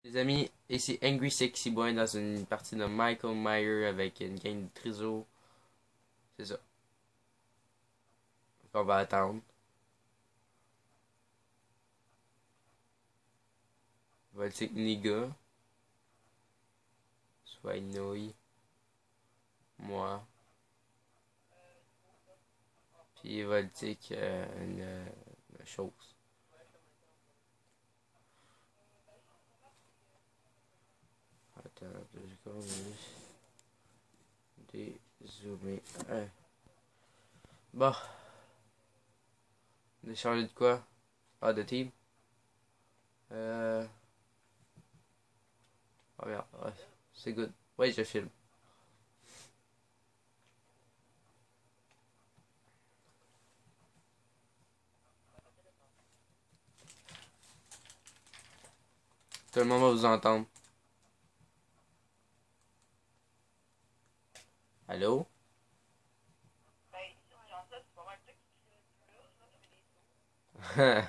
Les amis, ici Angry Sexy Boy dans une partie de Michael Myers avec une gang de triso. C'est ça. On va attendre. On va dire que Niga, soit Inouï, moi. Puis il va dire une chose. Attends, 2 secondes. Dézoomer. Bon. On a changé de quoi? Ah, de team. Oh merde, ouais, c'est good. Ouais, je filme. Tout le monde va vous entendre. Allô? Fait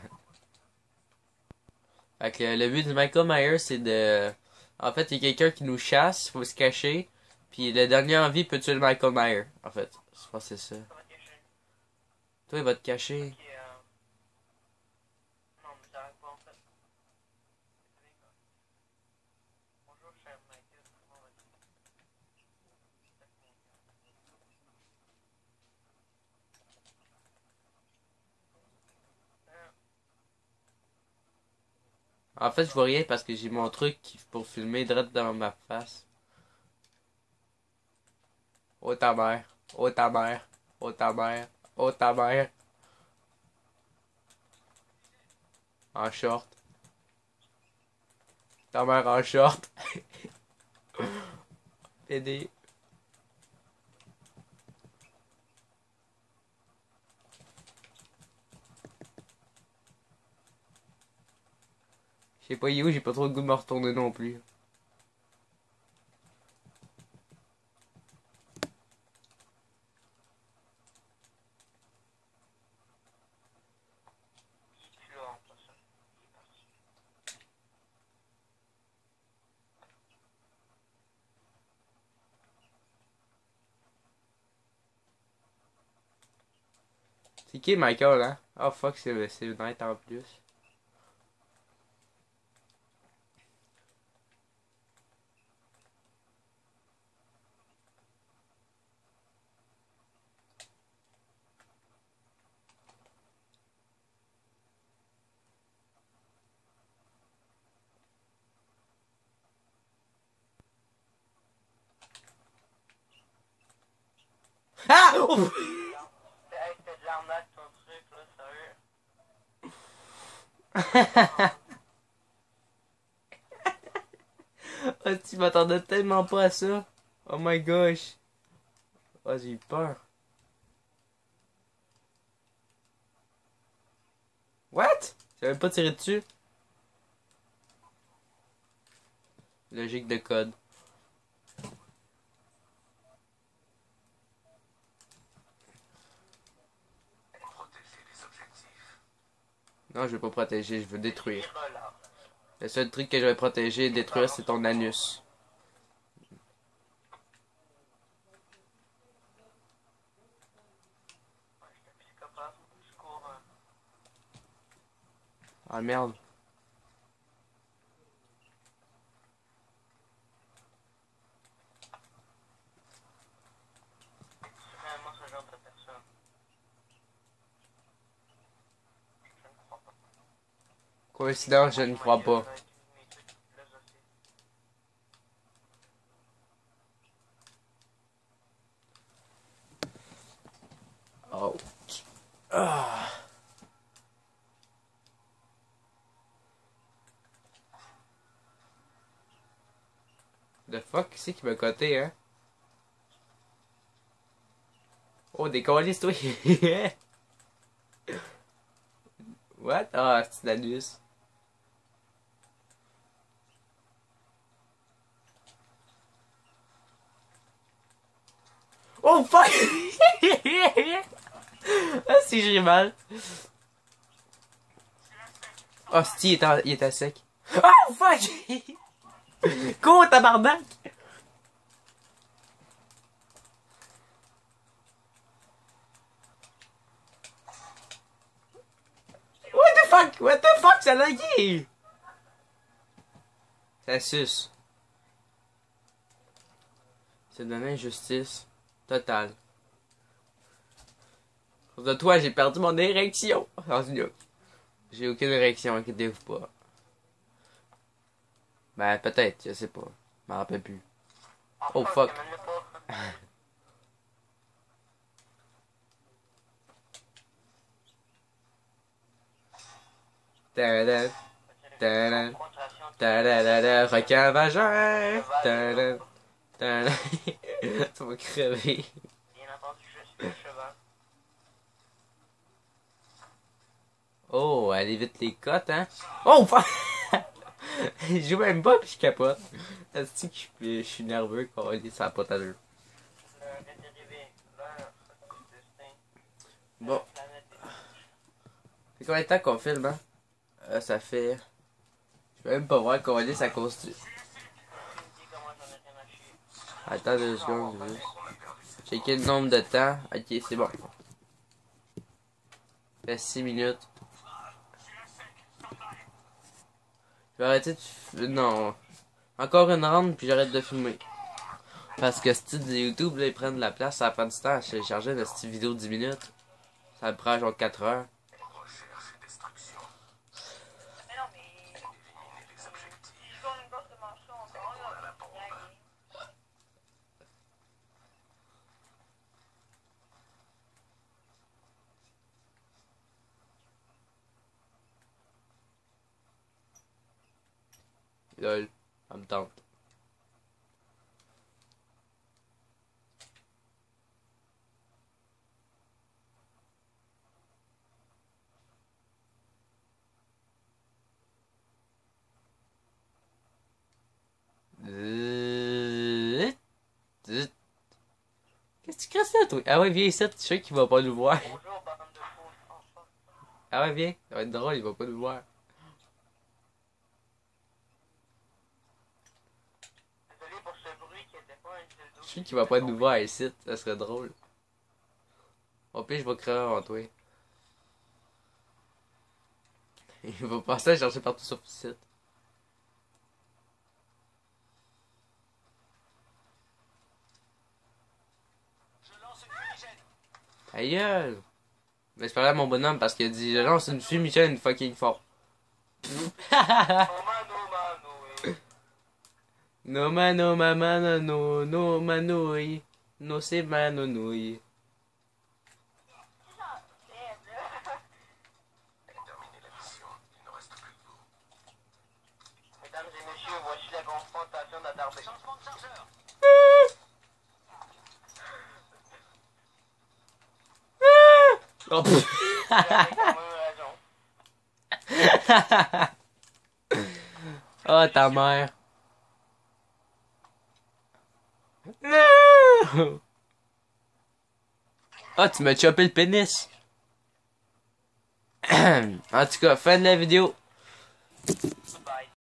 que le but de Michael Myers, c'est de... En fait, il y a quelqu'un qui nous chasse, faut se cacher. Puis le dernier en vie peut tuer le Michael Myers, en fait. Je pense que c'est ça. Toi, il va te cacher. En fait, je vois rien parce que j'ai mon truc pour filmer direct dans ma face. Oh ta mère, oh ta mère, oh ta mère, oh ta mère. En short. Ta mère en short. PD. Je sais pas il est où, j'ai pas trop le goût de me retourner non plus. C'est qui Michael, hein? Oh fuck, c'est net en plus. Ah! Oh! Oh, tu m'attendais tellement pas à ça. Oh my gosh. Oh, j'ai eu peur. What? J'avais pas tiré dessus. Logique de code. Non, je veux pas protéger, je veux détruire. Le seul truc que je vais protéger et détruire, c'est ton anus. Ah merde. Coïncidence, je ne crois pas. Oh. Ah. The fuck, qui c'est qui m'a coté, hein? Oh, des colis, toi! What? Ah, c'est l'anus. Oh fuck! Ah, si j'ai mal. Oh, si, il était sec. Oh fuck! Cours, tabarnak! What the fuck? What the fuck? Ça a lagué! Ça suce. C'est de l'injustice totale. À cause de toi, j'ai perdu mon érection. J'ai aucune érection, inquiétez-vous pas. Ben, peut-être, je sais pas. Je m'en rappelle plus. Oh fuck. Tadam, tadam, tadadada, requin vagin. Tadam, tadam. Tu vas crever. Bien entendu, je suis le cheval. Oh, elle évite les cotes, hein? Oh fuck! Je joue même pas pis je capote. Est-ce que je suis nerveux quand ça a pas à l'heure. Bon. C'est combien de temps qu'on filme, hein? Ça fait... Je peux même pas voir qu'on lit à cause du... Attends 2 secondes, juste. Checker le nombre de temps. Ok, c'est bon. Ça fait 6 minutes. Je vais arrêter de... Non. Encore une ronde, puis j'arrête de filmer. Parce que ce de YouTube, là, ils prennent de la place, ça prend du temps à télécharger une petite vidéo de 10 minutes. Ça me prend genre 4 heures. Mais non, mais... Je joue une grosse dimension encore, là. Lol, ça me tente. Qu'est-ce que tu crées ça, toi? Ah ouais, viens ici, je sais qu'il va pas nous voir. Bonjour, bonhomme de fou, enfin. Ah ouais, viens, ça va être drôle, il va pas nous voir. Désolé pour ce bruit qui était pas un dildo. Je sais qu'il va pas nous voir ici, ça serait drôle. Au pire, je vais créer avant toi. Il va passer à chercher partout sur le site. Ta gueule! Mais c'est pas là mon bonhomme parce qu'il a dit je lance une fumigène fucking fort. Oh mano, mano, eh. No mano mamano no no manoi. No se manonoi. Mesdames et messieurs, voici la confrontation d'Atarbé. Changement de chargeur. Oh, Avec quand même raison. oh ta mère. Non! Ah, tu m'as chopé le pénis. En tout cas, fin de la vidéo. Bye.